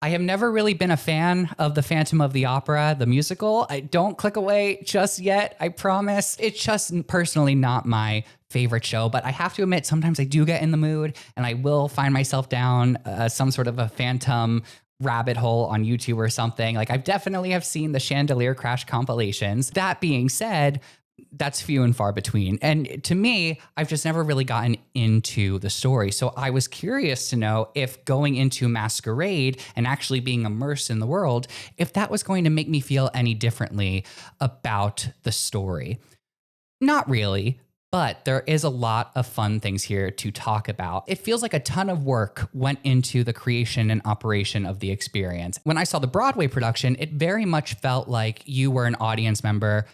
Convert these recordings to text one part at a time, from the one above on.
I have never really been a fan of The Phantom of the Opera, the musical. I don't click away just yet, I promise. It's just personally not my favorite show, but I have to admit, sometimes I do get in the mood and I will find myself down some sort of a Phantom rabbit hole on YouTube or something. Like I've definitely have seen the Chandelier Crash compilations. That being said, that's few and far between. And to me, I've just never really gotten into the story. So I was curious to know if going into Masquerade and actually being immersed in the world, if that was going to make me feel any differently about the story. Not really. But there is a lot of fun things here to talk about. It feels like a ton of work went into the creation and operation of the experience. When I saw the Broadway production, it very much felt like you were an audience member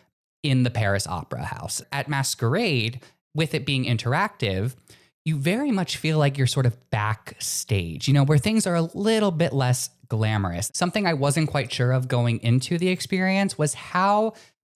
in the Paris Opera House. At Masquerade, with it being interactive, you very much feel like you're sort of backstage, where things are a little bit less glamorous. Something I wasn't quite sure of going into the experience was how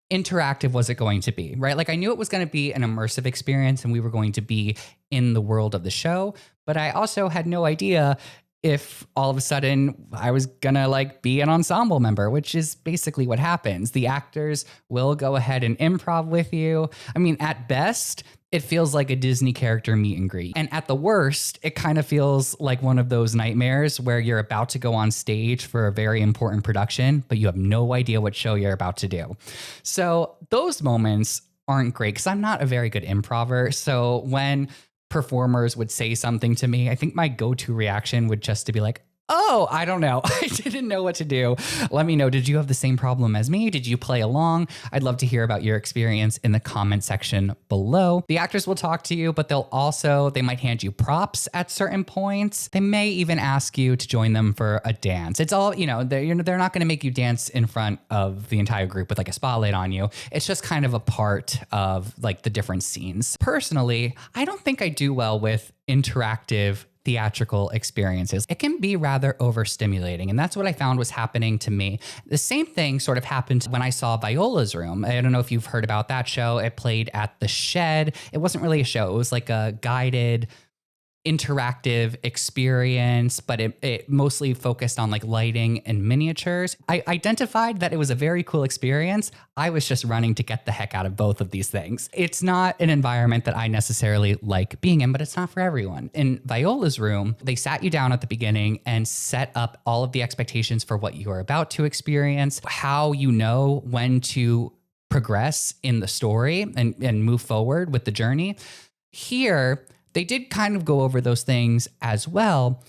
interactive was it going to be, right? Like I knew it was going to be an immersive experience and we were going to be in the world of the show, but I also had no idea if all of a sudden I was gonna be an ensemble member, which is basically what happens. The actors will go ahead and improv with you. I mean, at best, it feels like a Disney character meet and greet. And at the worst, it kind of feels like one of those nightmares where you're about to go on stage for a very important production, but you have no idea what show you're about to do. So those moments aren't great because I'm not a very good improver. So when performers would say something to me, I think my go-to reaction would just to be like, oh, I don't know. I didn't know what to do. Let me know. Did you have the same problem as me? Did you play along? I'd love to hear about your experience in the comment section below. The actors will talk to you, but they might hand you props at certain points. They may even ask you to join them for a dance. It's all, they're not going to make you dance in front of the entire group with a spotlight on you. It's just kind of a part of the different scenes. Personally, I don't think I do well with interactive theatrical experiences. It can be rather overstimulating, and that's what I found was happening to me. The same thing sort of happened when I saw Viola's Room. I don't know if you've heard about that show. It played at the Shed. It wasn't really a show. It was like a guided interactive experience, but it mostly focused on lighting and miniatures. I identified that it was a very cool experience. I was just running to get the heck out of both of these things. It's not an environment that I necessarily like being in, but it's not for everyone. In Viola's Room, they sat you down at the beginning and set up all of the expectations for what you are about to experience, how you know when to progress in the story and move forward with the journey. Here, they did kind of go over those things as well,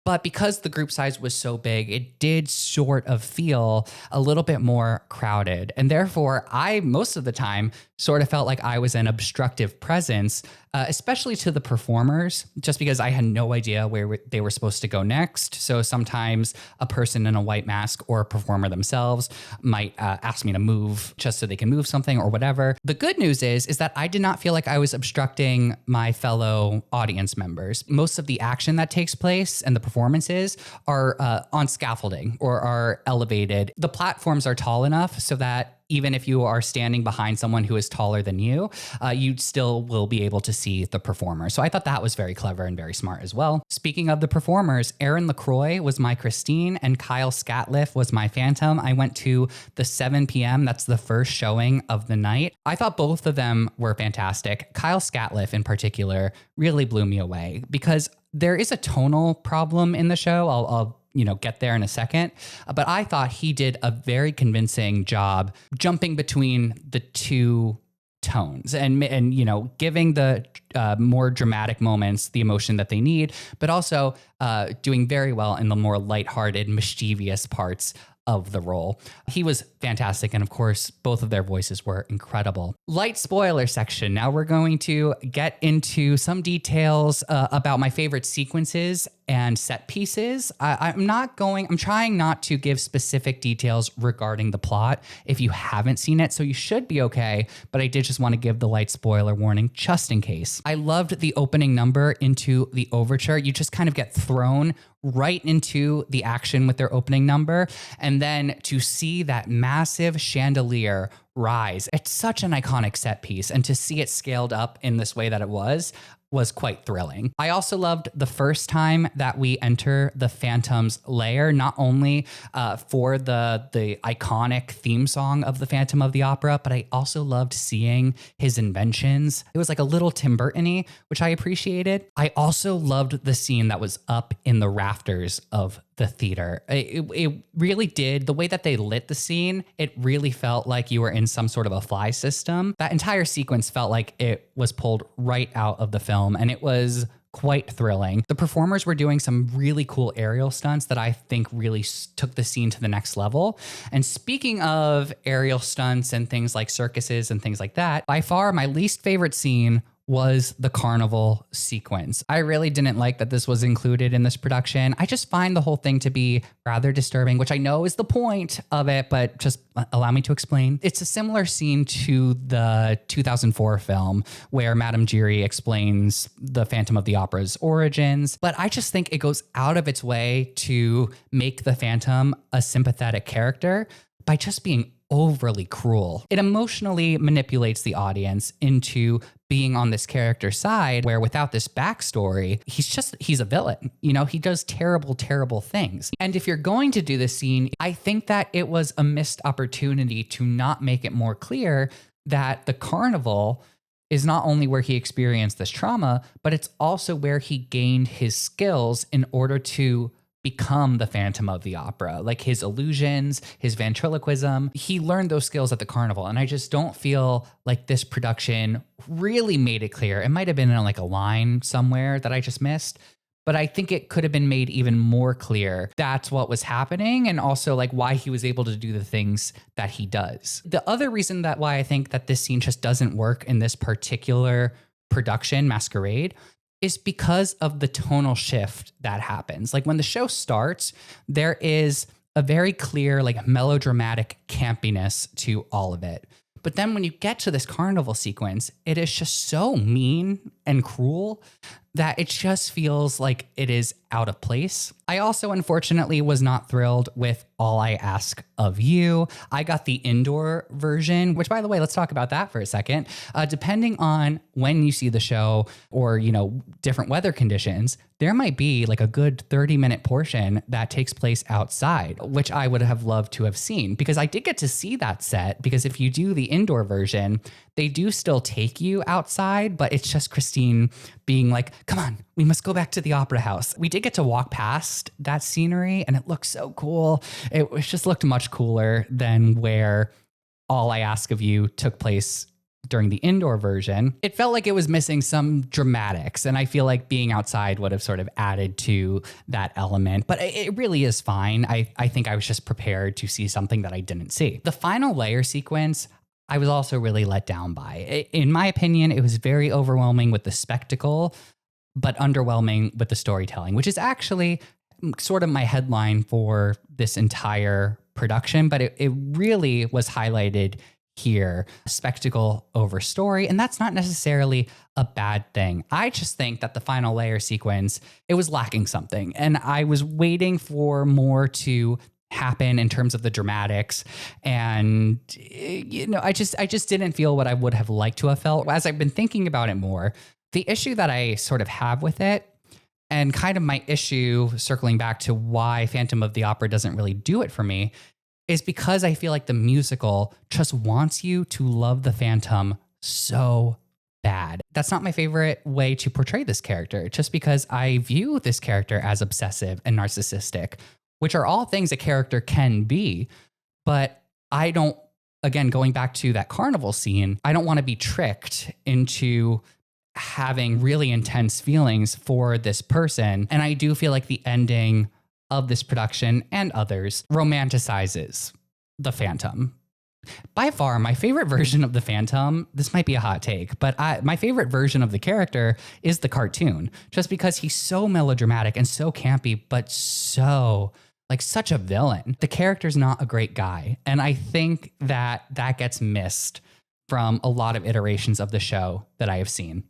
but because the group size was so big, it did sort of feel a little bit more crowded. And therefore, I, most of the time, sort of felt like I was an obstructive presence, especially to the performers, just because I had no idea where they were supposed to go next. So sometimes a person in a white mask or a performer themselves might ask me to move just so they can move something or whatever. The good news is that I did not feel like I was obstructing my fellow audience members. Most of the action that takes place and the performances are on scaffolding or are elevated. The platforms are tall enough so that even if you are standing behind someone who is taller than you, you still will be able to see the performer. So I thought that was very clever and very smart as well. Speaking of the performers, Erin LaCroix was my Christine and Kyle Scatliff was my Phantom. I went to the 7 p.m. That's the first showing of the night. I thought both of them were fantastic. Kyle Scatliff in particular really blew me away because there is a tonal problem in the show. I'll get there in a second. But I thought he did a very convincing job jumping between the two tones and giving the more dramatic moments the emotion that they need, but also doing very well in the more lighthearted, mischievous parts of the role. He was fantastic. And of course, both of their voices were incredible. Light spoiler section. Now we're going to get into some details about my favorite sequences and set pieces. I'm trying not to give specific details regarding the plot if you haven't seen it, so you should be okay, but I did just want to give the light spoiler warning just in case. I loved the opening number into the overture. You just kind of get thrown right into the action with their opening number, and then to see that massive chandelier rise. It's such an iconic set piece, and to see it scaled up in this way that it was, was quite thrilling. I also loved the first time that we enter the Phantom's lair, not only for the iconic theme song of the Phantom of the Opera, but I also loved seeing his inventions. It was like a little Tim Burton-y, which I appreciated. I also loved the scene that was up in the rafters of the theater. It really did. The way that they lit the scene, it really felt like you were in some sort of a fly system. That entire sequence felt like it was pulled right out of the film, and it was quite thrilling. The performers were doing some really cool aerial stunts that I think really took the scene to the next level. And speaking of aerial stunts and things like circuses and things like that, by far my least favorite scene was the carnival sequence. I really didn't like that this was included in this production. I just find the whole thing to be rather disturbing, which I know is the point of it, but just allow me to explain. It's a similar scene to the 2004 film where Madame Giry explains the Phantom of the Opera's origins, but I just think it goes out of its way to make the Phantom a sympathetic character by just being overly cruel. It emotionally manipulates the audience into being on this character's side, where without this backstory, he's a villain. You know, he does terrible, terrible things. And if you're going to do this scene, I think that it was a missed opportunity to not make it more clear that the carnival is not only where he experienced this trauma, but it's also where he gained his skills in order to become the Phantom of the Opera, like his illusions, his ventriloquism. He learned those skills at the carnival. And I just don't feel like this production really made it clear. It might have been in like a line somewhere that I just missed, but I think it could have been made even more clear that's what was happening, and also like why he was able to do the things that he does. The other reason that why I think that this scene just doesn't work in this particular production, Masquerade, is because of the tonal shift that happens. Like when the show starts, there is a very clear, like melodramatic campiness to all of it. But then when you get to this carnival sequence, it is just so mean and cruel that it just feels like it is out of place. I also, unfortunately, was not thrilled with All I Ask of You. I got the indoor version, which, by the way, let's talk about that for a second. Depending on when you see the show or, you know, different weather conditions, there might be like a good 30-minute portion that takes place outside, which I would have loved to have seen, because I did get to see that set, because if you do the indoor version, they do still take you outside, but it's just Christine being like, come on, we must go back to the opera house. We did get to walk past that scenery and it looked so cool. It just looked much cooler than where All I Ask of You took place during the indoor version. It felt like it was missing some dramatics, and I feel like being outside would have sort of added to that element, but it really is fine. I think I was just prepared to see something that I didn't see. The final layer sequence, I was also really let down by. In my opinion, it was very overwhelming with the spectacle, but underwhelming with the storytelling, which is actually sort of my headline for this entire production, but it really was highlighted here, spectacle over story. And that's not necessarily a bad thing. I just think that the final layer sequence, it was lacking something. And I was waiting for more to happen in terms of the dramatics. And, you know, I just didn't feel what I would have liked to have felt. As I've been thinking about it more, the issue that I sort of have with it, and kind of my issue circling back to why Phantom of the Opera doesn't really do it for me, is because I feel like the musical just wants you to love the Phantom so bad. That's not my favorite way to portray this character, just because I view this character as obsessive and narcissistic, which are all things a character can be. But I don't, again, going back to that carnival scene, I don't want to be tricked into having really intense feelings for this person. And I do feel like the ending of this production and others romanticizes the Phantom. By far, my favorite version of the Phantom, this might be a hot take, but my favorite version of the character is the cartoon, just because he's so melodramatic and so campy, but so like such a villain. The character's not a great guy. And I think that gets missed from a lot of iterations of the show that I have seen.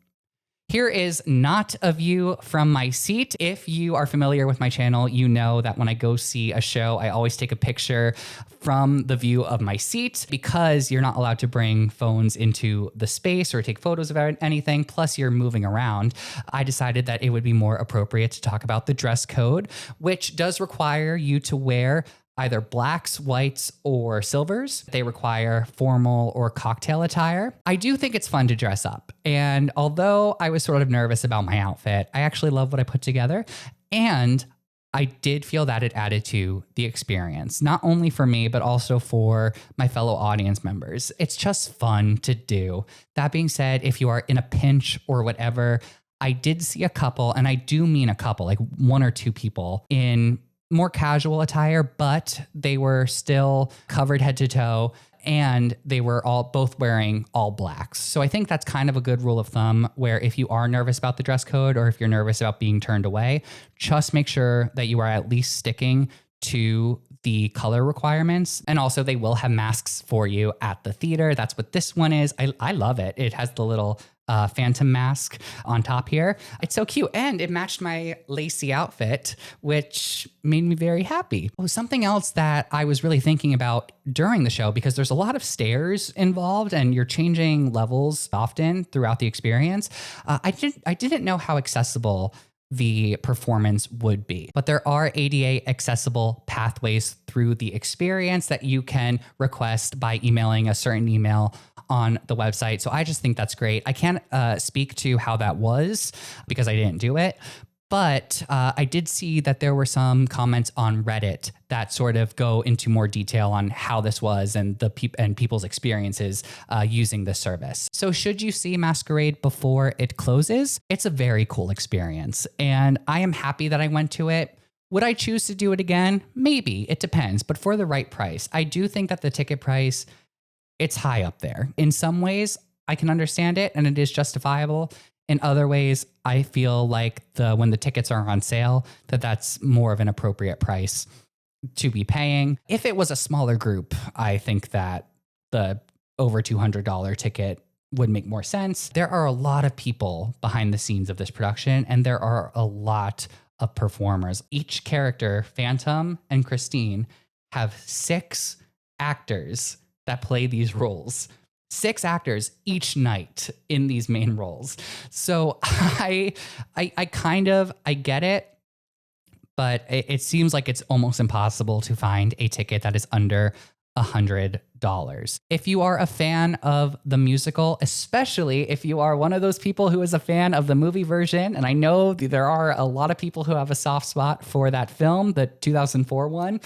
Here is not a view from my seat. If you are familiar with my channel, you know that when I go see a show, I always take a picture from the view of my seat because you're not allowed to bring phones into the space or take photos of anything. Plus, you're moving around. I decided that it would be more appropriate to talk about the dress code, which does require you to wear either blacks, whites, or silvers. They require formal or cocktail attire. I do think it's fun to dress up. And although I was sort of nervous about my outfit, I actually love what I put together. And I did feel that it added to the experience, not only for me, but also for my fellow audience members. It's just fun to do. That being said, if you are in a pinch or whatever, I did see a couple, and I do mean a couple, like one or two people in more casual attire, but they were still covered head to toe, and they were both wearing all blacks. So I think that's kind of a good rule of thumb, where if you are nervous about the dress code or if you're nervous about being turned away, just make sure that you are at least sticking to the color requirements. And also they will have masks for you at the theater. That's what this one is. I love it. It has the little phantom mask on top here. It's so cute. And it matched my lacy outfit, which made me very happy. Oh, something else that I was really thinking about during the show, because there's a lot of stairs involved and you're changing levels often throughout the experience. I didn't know how accessible the performance would be, but there are ADA accessible pathways through the experience that you can request by emailing a certain email on the website. So I just think that's great. I can't speak to how that was because I didn't do it, but I did see that there were some comments on Reddit that sort of go into more detail on how this was and people's experiences using this service. So should you see Masquerade before it closes, it's a very cool experience. And I am happy that I went to it. Would I choose to do it again? Maybe. It depends. But for the right price, I do think that the ticket price, it's high up there. In some ways, I can understand it and it is justifiable. In other ways, I feel like when the tickets are on sale, that's more of an appropriate price to be paying. If it was a smaller group, I think that the over $200 ticket would make more sense. There are a lot of people behind the scenes of this production, and there are a lot of performers. Each character, Phantom and Christine, have 6 actors that play these roles. 6 actors each night in these main roles. So I get it, but it seems like it's almost impossible to find a ticket that is under $100. If you are a fan of the musical, especially if you are one of those people who is a fan of the movie version, and I know there are a lot of people who have a soft spot for that film, the 2004 one,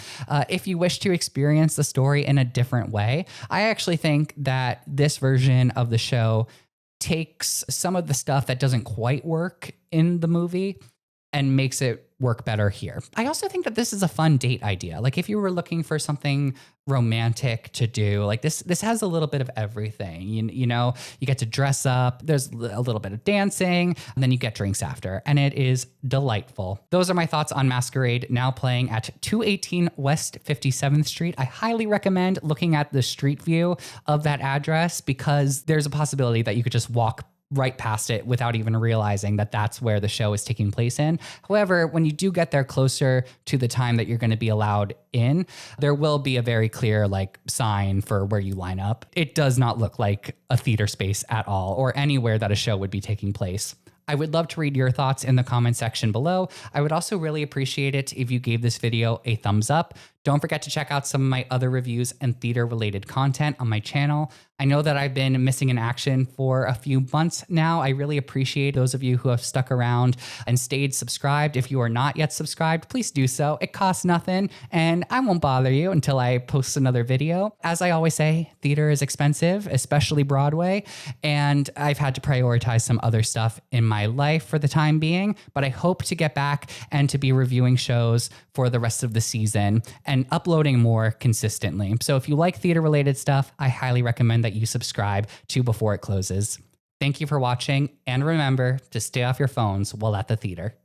if you wish to experience the story in a different way, I actually think that this version of the show takes some of the stuff that doesn't quite work in the movie and makes it work better here. I also think that this is a fun date idea. Like if you were looking for something romantic to do, like this has a little bit of everything. You know, you get to dress up, there's a little bit of dancing, and then you get drinks after, and it is delightful. Those are my thoughts on Masquerade, now playing at 218 West 57th Street. I highly recommend looking at the street view of that address because there's a possibility that you could just walk right past it without even realizing that that's where the show is taking place in. However, when you do get there closer to the time that you're going to be allowed in, there will be a very clear sign for where you line up. It does not look like a theater space at all or anywhere that a show would be taking place. I would love to read your thoughts in the comment section below. I would also really appreciate it if you gave this video a thumbs up. Don't forget to check out some of my other reviews and theater-related content on my channel. I know that I've been missing in action for a few months now. I really appreciate those of you who have stuck around and stayed subscribed. If you are not yet subscribed, please do so. It costs nothing, and I won't bother you until I post another video. As I always say, theater is expensive, especially Broadway, and I've had to prioritize some other stuff in my life for the time being, but I hope to get back and to be reviewing shows for the rest of the season and uploading more consistently. So if you like theater-related stuff, I highly recommend that you subscribe to Before It Closes. Thank you for watching, and remember to stay off your phones while at the theater.